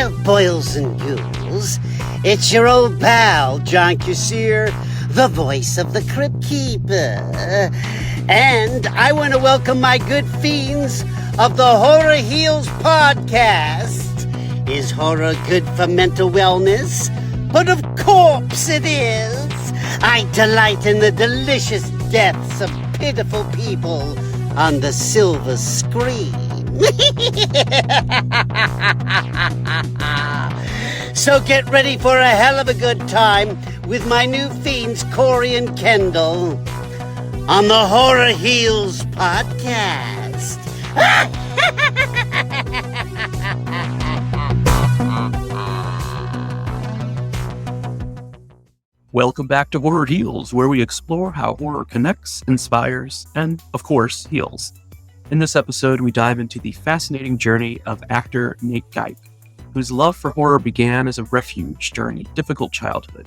Well, boils and ghouls, it's your old pal, John Kassir, the voice of the Crypt Keeper. And I want to welcome my good fiends of the Horror Heals podcast. Is horror good for mental wellness? But of course it is. I delight in the delicious deaths of pitiful people on the silver screen. So get ready for a hell of a good time with my new fiends, Corey and Kendall, on the Horror Heals podcast. Welcome back to Horror Heals, where we explore how horror connects, inspires, and, of course, heals. In this episode, we dive into the fascinating journey of actor Nate Gaik, whose love for horror began as a refuge during a difficult childhood.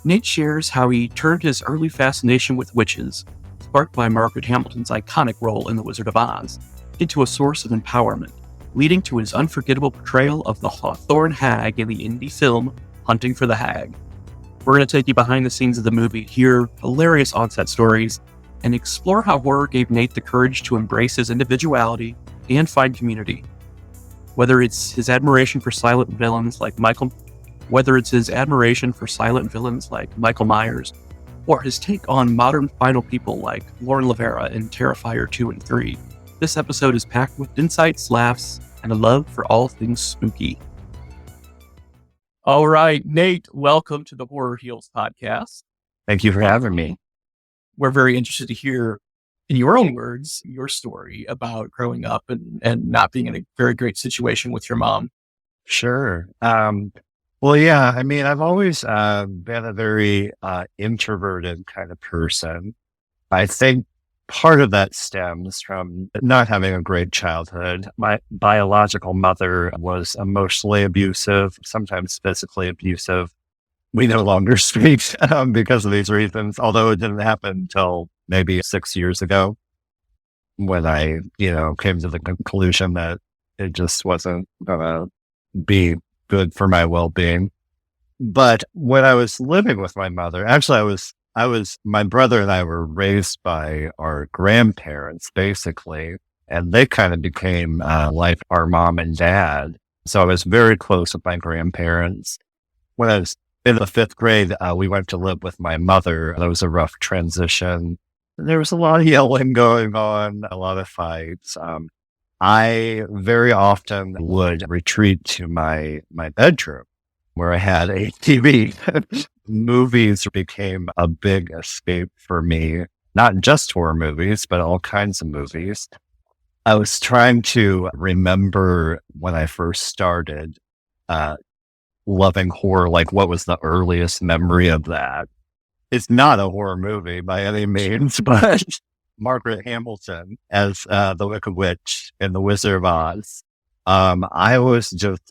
Nate shares how he turned his early fascination with witches, sparked by Margaret Hamilton's iconic role in The Wizard of Oz, into a source of empowerment, leading to his unforgettable portrayal of the Hawthorne Hag in the indie film Hunting for the Hag. We're going to take you behind the scenes of the movie, hear hilarious onset stories, and explore how horror gave Nate the courage to embrace his individuality and find community. Whether it's his admiration for silent villains like Michael Myers, or his take on modern final people like Lauren Lavera in Terrifier 2 and 3, this episode is packed with insights, laughs, and a love for all things spooky. All right, Nate, welcome to the Horror Heals podcast. Thank you for having me. We're very interested to hear, in your own words, your story about growing up and not being in a very great situation with your mom. Sure. Well, yeah, I mean, I've always been a very introverted kind of person. I think part of that stems from not having a great childhood. My biological mother was emotionally abusive, sometimes physically abusive. We no longer speak because of these reasons, although it didn't happen until maybe 6 years ago when I, came to the conclusion that it just wasn't going to be good for my well-being. But when I was living with my mother, actually my brother and I were raised by our grandparents, basically, and they kind of became like our mom and dad. So I was very close with my grandparents. When I was in the 5th grade, we went to live with my mother. That was a rough transition. There was a lot of yelling going on, a lot of fights. I very often would retreat to my bedroom where I had a TV. Movies became a big escape for me, not just horror movies, but all kinds of movies. I was trying to remember when I first started loving horror, like what was the earliest memory of that. It's not a horror movie by any means, but Margaret Hamilton as the Wicked Witch in The Wizard of Oz. I was just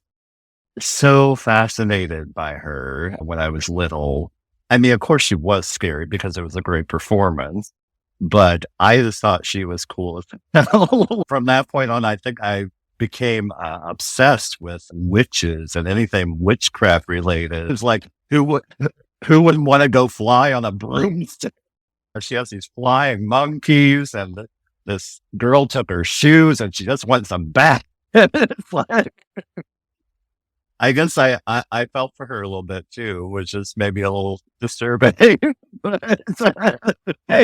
so fascinated by her when I was little. I mean, of course she was scary because it was a great performance, but I just thought she was cool as hell. From that point on, I think I became obsessed with witches and anything witchcraft related. It's like, who wouldn't want to go fly on a broomstick? She has these flying monkeys, and this girl took her shoes and she just wants them back. It's like, I guess I felt for her a little bit too, which is maybe a little disturbing. Hey,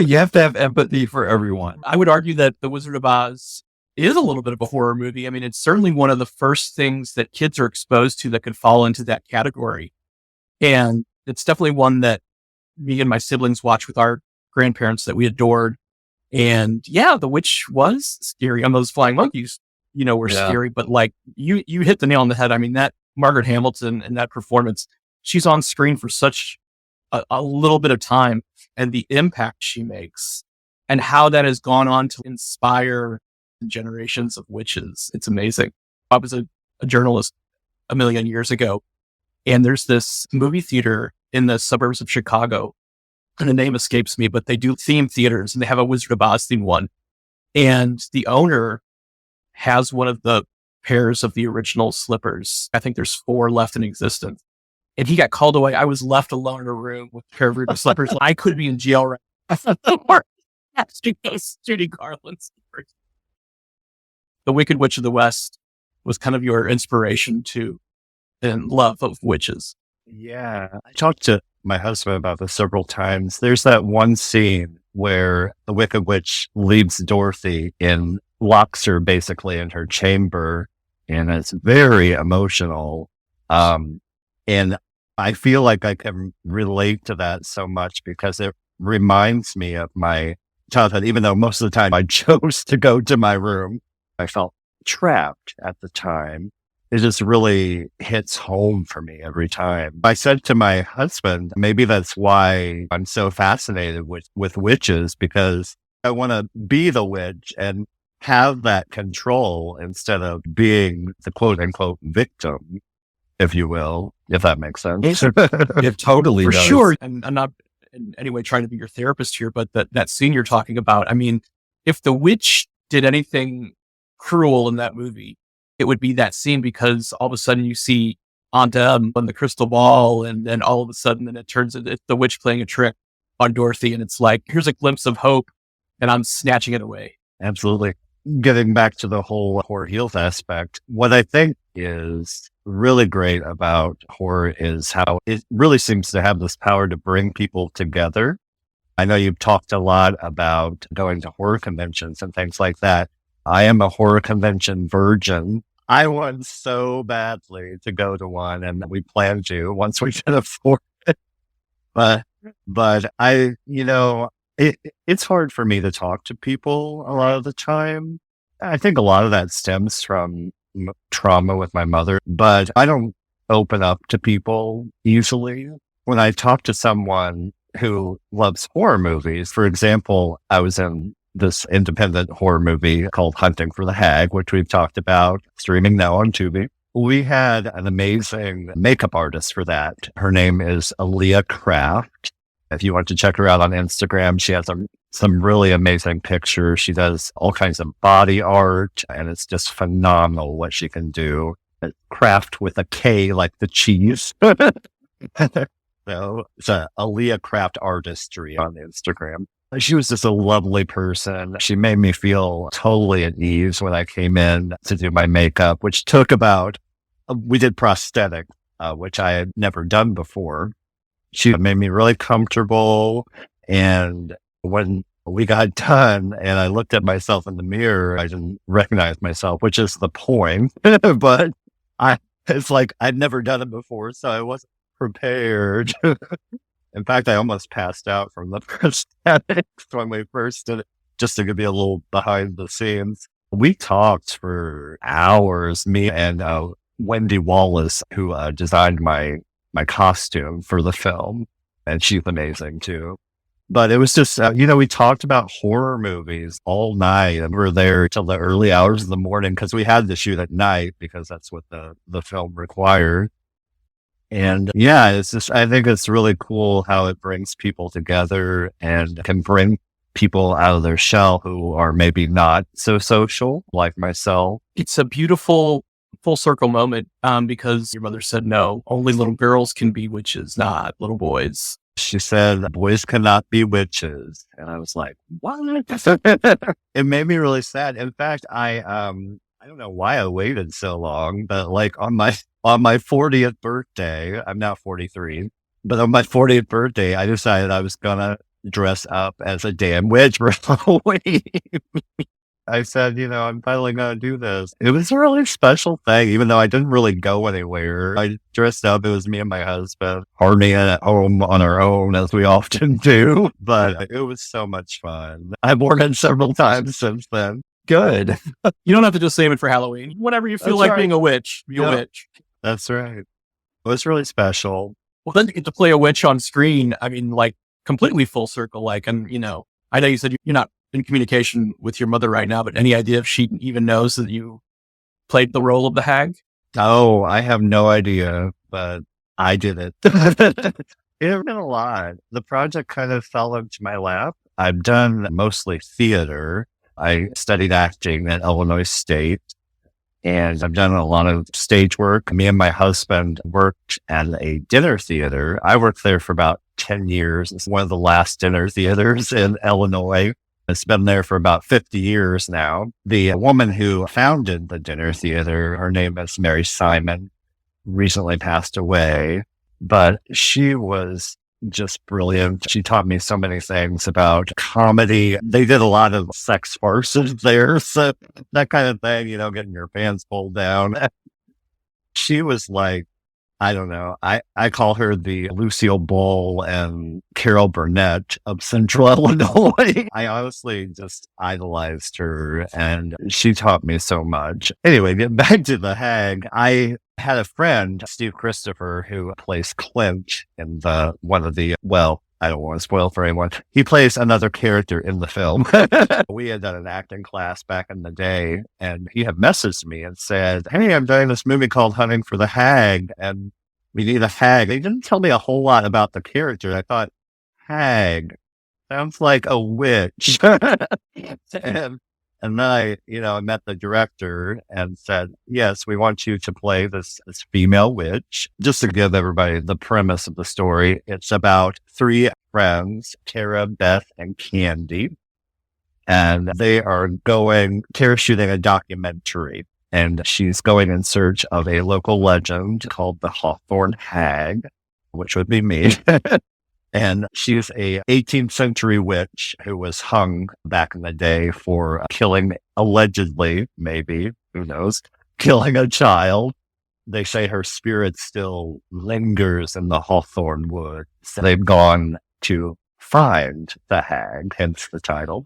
you have to have empathy for everyone. I would argue that The Wizard of Oz is a little bit of a horror movie. I mean, it's certainly one of the first things that kids are exposed to that could fall into that category. And it's definitely one that me and my siblings watched with our grandparents that we adored. And yeah, the witch was scary. And those flying monkeys, were scary. But like you hit the nail on the head. I mean, that Margaret Hamilton and that performance, she's on screen for such a little bit of time, and the impact she makes and how that has gone on to inspire generations of witches. It's amazing. I was a journalist a million years ago, and there's this movie theater in the suburbs of Chicago, and the name escapes me, but they do theme theaters, and they have a Wizard of Oz themed one. And the owner has one of the pairs of the original slippers. I think there's 4 left in existence. And he got called away. I was left alone in a room with a pair of original slippers. I could be in jail right now. Judy Garland slippers. The Wicked Witch of the West was kind of your inspiration to and love of witches. Yeah. I talked to my husband about this several times. There's that one scene where the Wicked Witch leaves Dorothy and locks her basically in her chamber. And it's very emotional. And I feel like I can relate to that so much because it reminds me of my childhood, even though most of the time I chose to go to my room. I felt trapped at the time. It just really hits home for me every time. I said to my husband, maybe that's why I'm so fascinated with witches, because I want to be the witch and have that control instead of being the quote unquote victim, if you will, if that makes sense. It totally For does. sure. And I'm not in any way trying to be your therapist here, but that scene you're talking about, I mean, if the witch did anything cruel in that movie, it would be that scene, because all of a sudden you see Aunt Em on the crystal ball, and then all of a sudden then it turns into it's the witch playing a trick on Dorothy, and it's like, here's a glimpse of hope, and I'm snatching it away. Absolutely. Getting back to the whole horror heals aspect, what I think is really great about horror is how it really seems to have this power to bring people together. I know you've talked a lot about going to horror conventions and things like that. I am a horror convention virgin. I want so badly to go to one, and we plan to once we can afford it. But I, it's hard for me to talk to people a lot of the time. I think a lot of that stems from trauma with my mother, but I don't open up to people easily. When I talk to someone who loves horror movies, for example, I was in this independent horror movie called Hunting for the Hag, which we've talked about, streaming now on Tubi. We had an amazing makeup artist for that. Her name is Aaliyah Craft. If you want to check her out on Instagram, she has some really amazing pictures. She does all kinds of body art, and it's just phenomenal what she can do. Craft with a K, like the cheese. So it's a Aaliyah Craft Artistry on Instagram. She was just a lovely person. She made me feel totally at ease when I came in to do my makeup, which took we did prosthetic, which I had never done before. She made me really comfortable. And when we got done and I looked at myself in the mirror, I didn't recognize myself, which is the point. But it's like I'd never done it before, so I wasn't prepared. In fact, I almost passed out from the prosthetics when we first did it, just to give you a little behind the scenes. We talked for hours, me and Wendy Wallace, who designed my costume for the film, and she's amazing too. But it was just, we talked about horror movies all night, and we were there till the early hours of the morning because we had to shoot at night because that's what the film required. And yeah, it's just, I think it's really cool how it brings people together and can bring people out of their shell who are maybe not so social like myself. It's a beautiful full circle moment, because your mother said, no, only little girls can be witches, not little boys. She said, boys cannot be witches. And I was like, what? It made me really sad. In fact, I don't know why I waited so long, but like on my 40th birthday, I'm now 43, but on my 40th birthday, I decided I was going to dress up as a damn witch for Halloween. I said, I'm finally going to do this. It was a really special thing, even though I didn't really go anywhere. I dressed up. It was me and my husband, partying at home on our own, as we often do. But it was so much fun. I've worn it several times since then. Good. You don't have to just save it for Halloween. Whenever you feel like being a witch, be a witch. That's right. It was really special. Well, then to get to play a witch on screen, I mean, like completely full circle. Like, and I know you said you're not in communication with your mother right now, but any idea if she even knows that you played the role of the hag? Oh, I have no idea, but I did it. It has been a lot. The project kind of fell into my lap. I've done mostly theater. I studied acting at Illinois State. And I've done a lot of stage work. Me and my husband worked at a dinner theater. I worked there for about 10 years. It's one of the last dinner theaters in Illinois. It's been there for about 50 years now. The woman who founded the dinner theater, her name is Mary Simon, recently passed away, but she was just brilliant. She taught me so many things about comedy. They did a lot of sex farces there. So that kind of thing, getting your pants pulled down. She was like, I don't know. I call her the Lucille Ball and Carol Burnett of Central Illinois. I honestly just idolized her and she taught me so much. Anyway, getting back to The Hag, I had a friend, Steve Christopher, who plays Clint in I don't want to spoil for anyone. He plays another character in the film. We had done an acting class back in the day, and he had messaged me and said, "Hey, I'm doing this movie called Hunting for the Hag, and we need a hag." He didn't tell me a whole lot about the character. I thought, hag sounds like a witch. And then I met the director and said, "Yes, we want you to play this female witch." Just to give everybody the premise of the story, it's about 3 friends, Tara, Beth, and Candy. And they are shooting a documentary. And she's going in search of a local legend called the Hawthorne Hag, which would be me. And she's a 18th century witch who was hung back in the day for killing, allegedly, maybe, who knows, killing a child. They say her spirit still lingers in the hawthorn wood. So they've gone to find the hag, hence the title.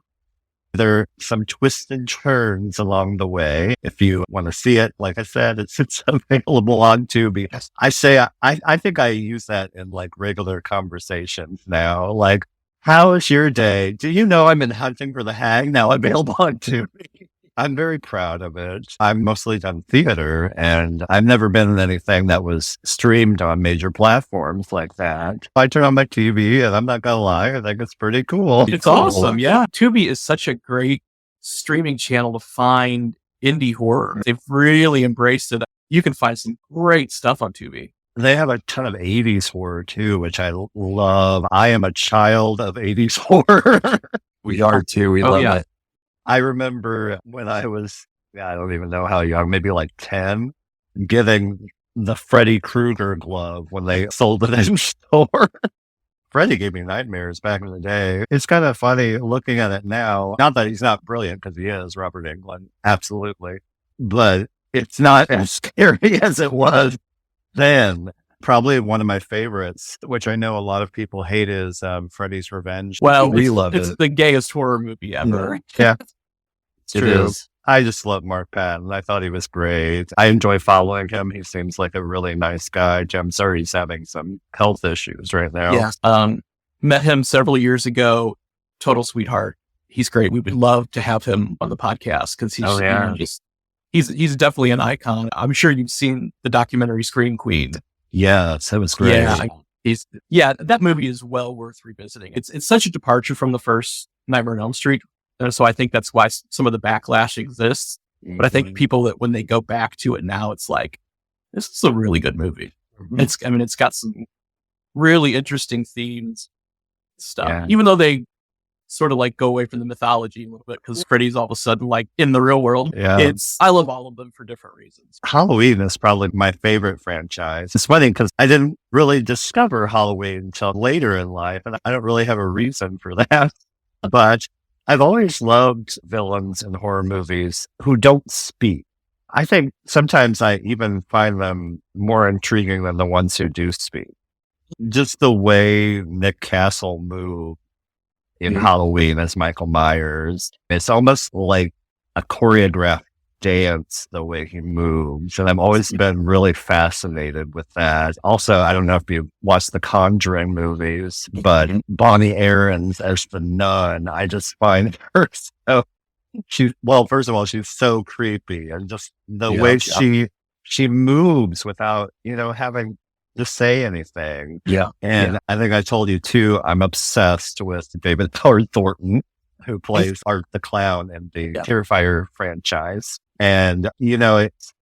There are some twists and turns along the way. If you want to see it, like I said, it's available on Tubi. I think I use that in like regular conversations now. Like, how is your day? Do you know I'm in Hunting for the Hag now available on Tubi? I'm very proud of it. I've mostly done theater and I've never been in anything that was streamed on major platforms like that. I turn on my TV and I'm not going to lie, I think it's pretty cool. It's awesome. Yeah. Tubi is such a great streaming channel to find indie horror. They've really embraced it. You can find some great stuff on Tubi. They have a ton of 80s horror too, which I love. I am a child of 80s horror. We are too. We love it. I remember when I was, I don't even know how young, maybe like 10, getting the Freddy Krueger glove when they sold it in store. Freddy gave me nightmares back in the day. It's kind of funny looking at it now. Not that he's not brilliant, because he is, Robert Englund. Absolutely. But it's not as scary as it was then. Probably one of my favorites, which I know a lot of people hate, is Freddy's Revenge. Well, we love it. It's the gayest horror movie ever. Yeah, it's It true. is. I just love Mark Patton. I thought he was great. I enjoy following him. He seems like a really nice guy. I'm sorry he's having some health issues right now. Yeah. Met him several years ago. Total sweetheart. He's great. We would love to have him on the podcast because he's he's definitely an icon. I'm sure you've seen the documentary Scream Queen. Yes, that was great. Yeah, that movie is well worth revisiting. It's such a departure from the first Nightmare on Elm Street. And so I think that's why some of the backlash exists. But I think people that when they go back to it now, it's like, this is a really good movie. It's got some really interesting themes stuff, even though they sort of like go away from the mythology a little bit because Freddy's all of a sudden like in the real world. Yeah. I love all of them for different reasons. Halloween is probably my favorite franchise. It's funny because I didn't really discover Halloween until later in life, and I don't really have a reason for that. But I've always loved villains in horror movies who don't speak. I think sometimes I even find them more intriguing than the ones who do speak. Just the way Nick Castle moved in Halloween as Michael Myers. It's almost like a choreographed dance, the way he moves. And I've always been really fascinated with that. Also, I don't know if you watched the Conjuring movies, but Bonnie Aarons as the nun, I just find her first of all, she's so creepy. And just the way she moves without, having to say anything. Yeah. And I think I told you too, I'm obsessed with David Howard Thornton, who plays Art the Clown in the Terrifier franchise. And, it's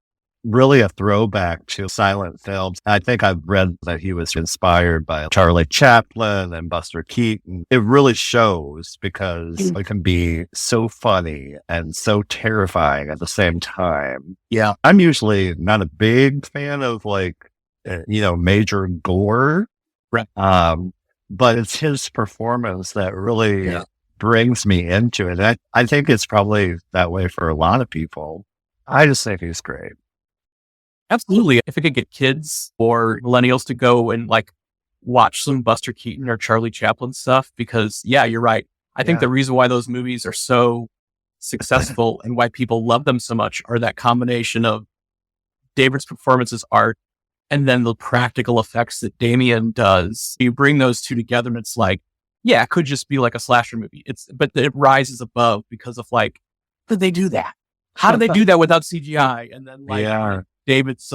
really a throwback to silent films. I think I've read that he was inspired by Charlie Chaplin and Buster Keaton. It really shows because it can be so funny and so terrifying at the same time. Yeah. I'm usually not a big fan of major gore. Right. But it's his performance that really brings me into it. I think it's probably that way for a lot of people. I just think he's great. Absolutely. If I could get kids or millennials to go and watch some Buster Keaton or Charlie Chaplin stuff, because you're right. I think the reason why those movies are so successful and why people love them so much are that combination of David's performance as art and then the practical effects that Damien does. You bring those two together and it's it could just be like a slasher movie. But it rises above because of how did they do that? How did they do that without CGI? And then David's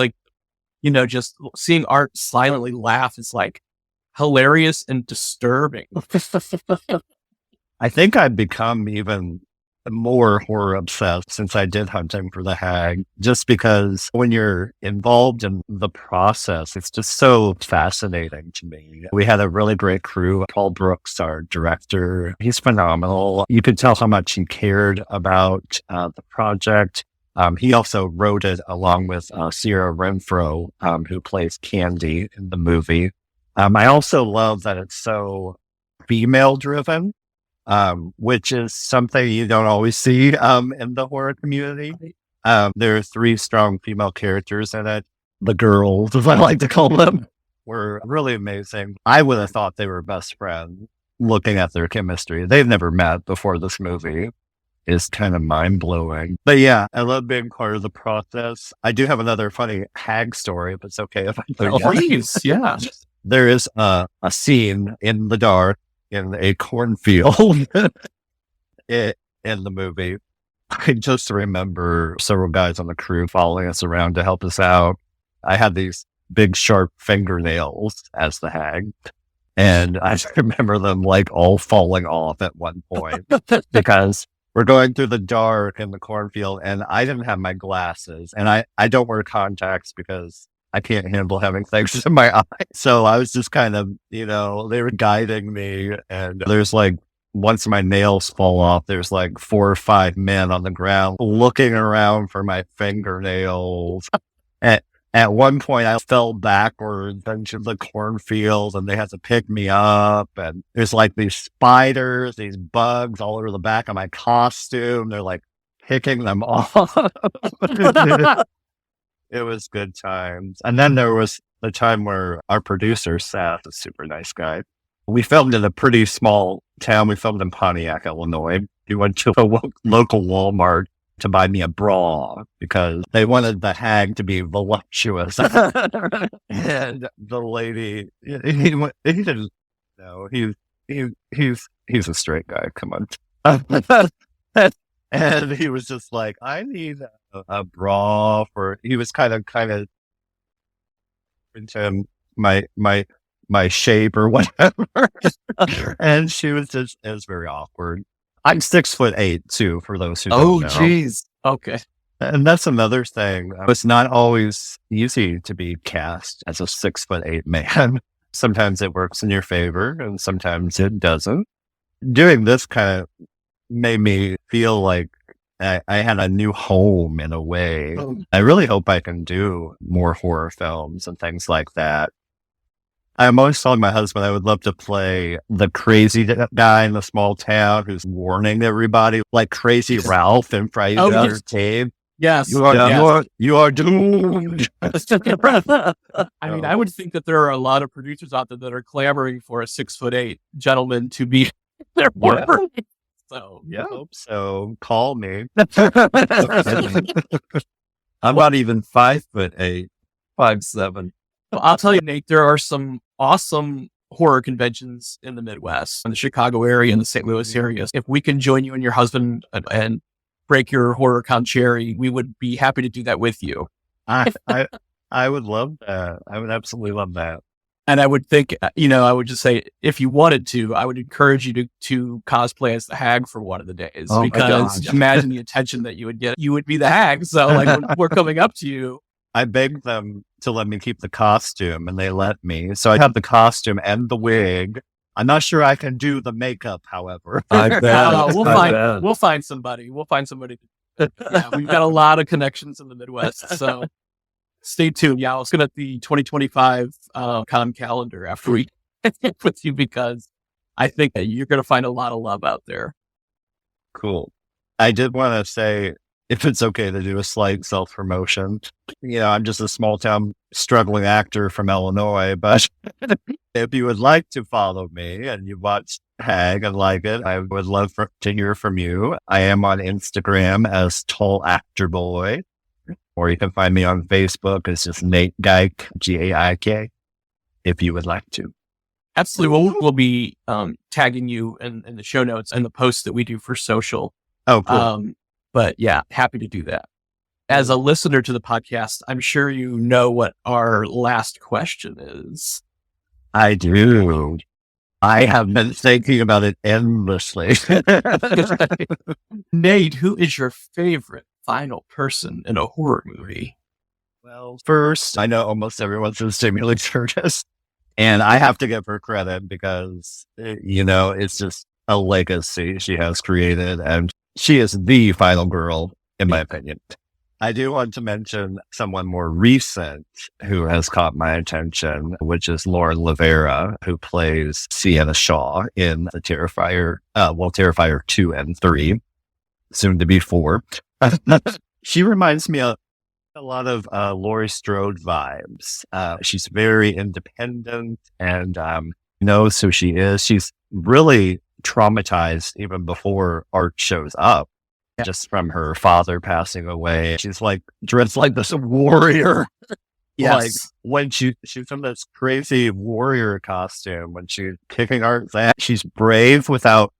just seeing art silently laugh is hilarious and disturbing. I think I've become even more horror obsessed since I did Hunting for the Hag, just because when you're involved in the process, it's just so fascinating to me. We had a really great crew. Paul Brooks, our director, he's phenomenal. You could tell how much he cared about the project. He also wrote it along with Sierra Renfro, who plays Candy in the movie. I also love that it's so female driven. Which is something you don't always see in the horror community. There are 3 strong female characters in it. The girls, as I like to call them, were really amazing. I would have thought they were best friends looking at their chemistry. They've never met before this movie. Is kind of mind-blowing. But I love being part of the process. I do have another funny hag story, if it's okay if I tell you. Please, yeah. There is a scene in the dark in a cornfield in the movie. I just remember several guys on the crew following us around to help us out. I had these big sharp fingernails as the hag, and I remember them all falling off at one point because we're going through the dark in the cornfield and I didn't have my glasses, and I don't wear contacts because I can't handle having things in my eye. So I was just kind of, they were guiding me, and there's once my nails fall off, there's 4 or 5 men on the ground looking around for my fingernails. At one point I fell backwards into the cornfield and they had to pick me up, and there's these spiders, these bugs all over the back of my costume. They're picking them off. It was good times. And then there was the time where our producer, Seth, a super nice guy, we filmed in a pretty small town. We filmed in Pontiac, Illinois. We went to a local Walmart to buy me a bra because they wanted the hag to be voluptuous. And the lady, he didn't know. He's a straight guy. Come on. And he was just I need a bra for. He was kind of into my shape or whatever. And she was just, it was very awkward. I'm 6'8" too, for those who don't know. Oh, geez. Okay. And that's another thing. It's not always easy to be cast as a 6'8" man. Sometimes it works in your favor and sometimes it doesn't. Doing this kind of made me feel like I had a new home in a way. I really hope I can do more horror films and things like that. I'm always telling my husband I would love to play the crazy guy in the small town who's warning everybody, like Crazy Ralph in Friday the Cave. Yes. You are doomed. I mean, I would think that there are a lot of producers out there that are clamoring for a 6'8" gentleman to be their partner. Yeah. So I hope so. Call me. I'm not even 5'8", 5'7". Well, I'll tell you, Nate, there are some awesome horror conventions in the Midwest, in the Chicago area, and the St. Louis area. If we can join you and your husband and break your horror con cherry, we would be happy to do that with you. I would love that. I would absolutely love that. And I would think, I would just say, if you wanted to, I would encourage you to cosplay as the hag for one of the days, Oh my because gosh. imagine the attention that you would get. You would be the hag. So like when we're coming up to you. I begged them to let me keep the costume, and they let me. So I have the costume and the wig. I'm not sure I can do the makeup, however. I bet. We'll find somebody. We'll find somebody. Yeah, we've got a lot of connections in the Midwest. So stay tuned. Yeah, I was looking at the 2025 con calendar after we with you, because I think that you're going to find a lot of love out there. Cool. I did want to say, if it's okay to do a slight self-promotion, I'm just a small town struggling actor from Illinois, but if you would like to follow me and you watch Hag and like it, I would love to hear from you. I am on Instagram as Tall Actor Boy, or you can find me on Facebook. It's just Nate Gaik, Gaik, if you would like to. Absolutely. We'll be tagging you in the show notes and the posts that we do for social. Oh, cool. But yeah, happy to do that. As a listener to the podcast, I'm sure you know what our last question is. I do. I have been thinking about it endlessly. Nate, who is your favorite final person in a horror movie? Well, first, I know almost everyone's in Jamie Lee Curtis, and I have to give her credit because, it's just a legacy she has created, and she is the final girl, in my opinion. I do want to mention someone more recent who has caught my attention, which is Lauren Lavera, who plays Sienna Shaw in the Terrifier, Terrifier 2 and 3, soon to be 4. She reminds me of a lot of Laurie Strode vibes. She's very independent and knows who she is. She's really traumatized even before Art shows up, just from her father passing away. She's dressed like this warrior. Yes. Like when she's in this crazy warrior costume, when she's kicking Art's ass, she's brave without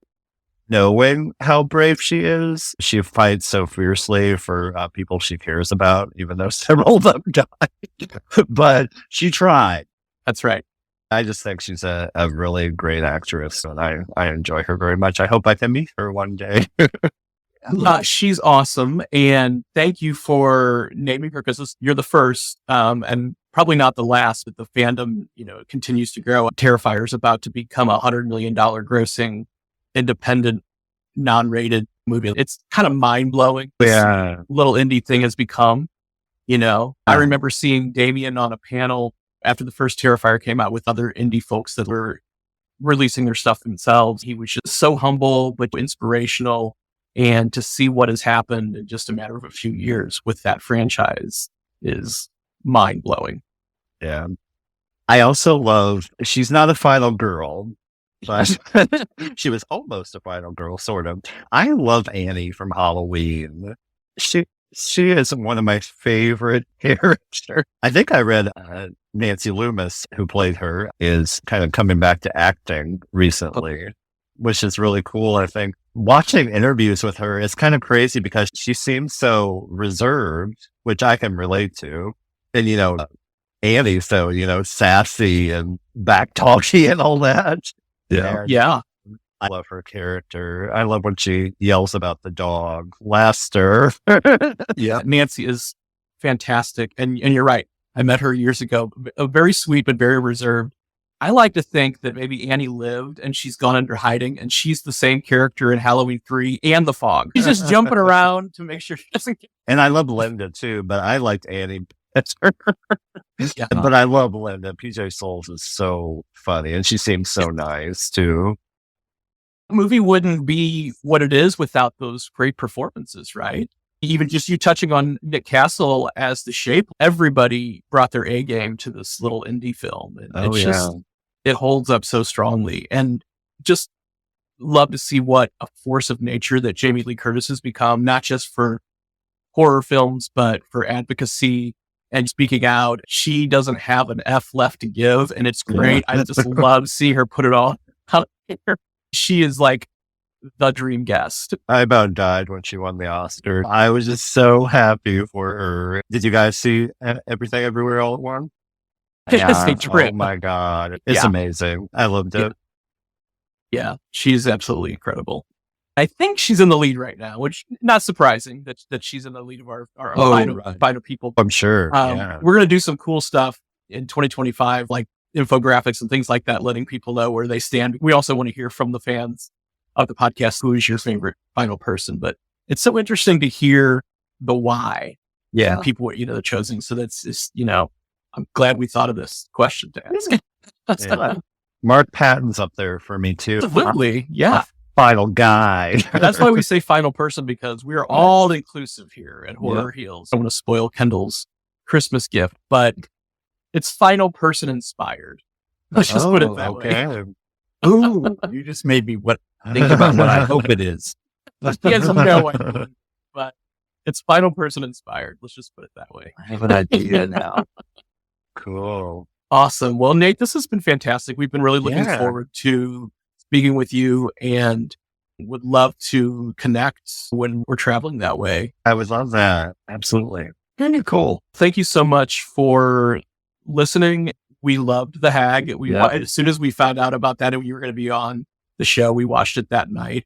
knowing how brave she is. She fights so fiercely for people she cares about, even though several of them died. But she tried. That's right. I just think she's a really great actress, and I enjoy her very much. I hope I can meet her one day. She's awesome, and thank you for naming her, because you're the first, and probably not the last. But the fandom, continues to grow. Terrifier is about to become $100 million grossing independent, non-rated movie. It's kind of mind blowing. Yeah, little indie thing has become. I remember seeing Damien on a panel after the first Terrifier came out with other indie folks that were releasing their stuff themselves. He was just so humble, but inspirational. And to see what has happened in just a matter of a few years with that franchise is mind blowing. Yeah. I also love, she's not a final girl, but she was almost a final girl, sort of. I love Annie from Halloween. She is one of my favorite characters. I think I read Nancy Loomis, who played her, is kind of coming back to acting recently, which is really cool. I think watching interviews with her is kind of crazy because she seems so reserved, which I can relate to. And, Annie, so, sassy and backtalky and all that. Yeah. I love her character. I love when she yells about the dog, Laster. Yeah. Nancy is fantastic. And you're right. I met her years ago. Very sweet, but very reserved. I like to think that maybe Annie lived and she's gone under hiding, and she's the same character in Halloween 3 and The Fog. She's just jumping around to make sure she doesn't get... And I love Linda too, but I liked Annie better. Yeah. But I love Linda. PJ Souls is so funny, and she seems so nice too. The movie wouldn't be what it is without those great performances, right? Even just you touching on Nick Castle as the Shape, everybody brought their A game to this little indie film. And it holds up so strongly, and just love to see what a force of nature that Jamie Lee Curtis has become, not just for horror films, but for advocacy and speaking out. She doesn't have an F left to give, and it's great. I just love to see her put it all out there. She is like the dream guest. I about died when she won the Oscar. I was just so happy for her. Did you guys see Everything Everywhere All at Once? It's a trip. Oh my God. It's Yeah. amazing. I loved it. Yeah, she's absolutely incredible. I think she's in the lead right now, which not surprising that she's in the lead of our final people. I'm sure. Yeah. We're going to do some cool stuff in 2025, like infographics and things like that, letting people know where they stand. We also want to hear from the fans of the podcast, who is your favorite final person. But it's so interesting to hear the why people, the chosen. So that's just, I'm glad we thought of this question to ask. Yeah. Mark Patton's up there for me too. Absolutely. Yeah. Final guy. That's why we say final person, because we are all inclusive here at Horror Heals. I want to spoil Kendall's Christmas gift, but it's final person inspired. Let's just put it that way. Ooh, you just made me think about what I hope it is. He has no idea, but it's final person inspired. Let's just put it that way. I have an idea now. Cool. Awesome. Well, Nate, this has been fantastic. We've been really looking forward to speaking with you and would love to connect when we're traveling that way. I would love that. Absolutely. Very cool. Thank you so much for listening. We loved The Hag. As soon as we found out about that and you were going to be on the show, we watched it that night.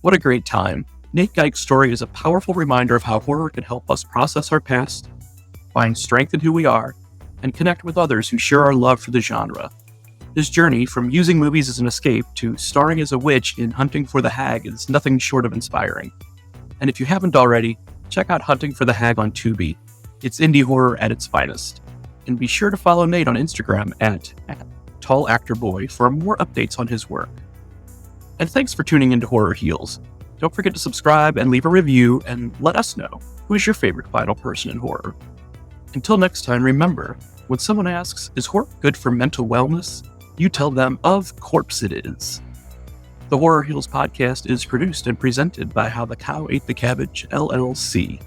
What a great time. Nate Gaik's story is a powerful reminder of how horror can help us process our past, find strength in who we are, and connect with others who share our love for the genre. His journey from using movies as an escape to starring as a witch in Hunting for the Hag is nothing short of inspiring. And if you haven't already, check out Hunting for the Hag on Tubi. It's indie horror at its finest. And be sure to follow Nate on Instagram at TallActorBoy for more updates on his work. And thanks for tuning into Horror Heals. Don't forget to subscribe and leave a review and let us know who is your favorite final person in horror. Until next time, remember, when someone asks, is horror good for mental wellness? You tell them, of course it is. The Horror Heals podcast is produced and presented by How the Cow Ate the Cabbage, LLC.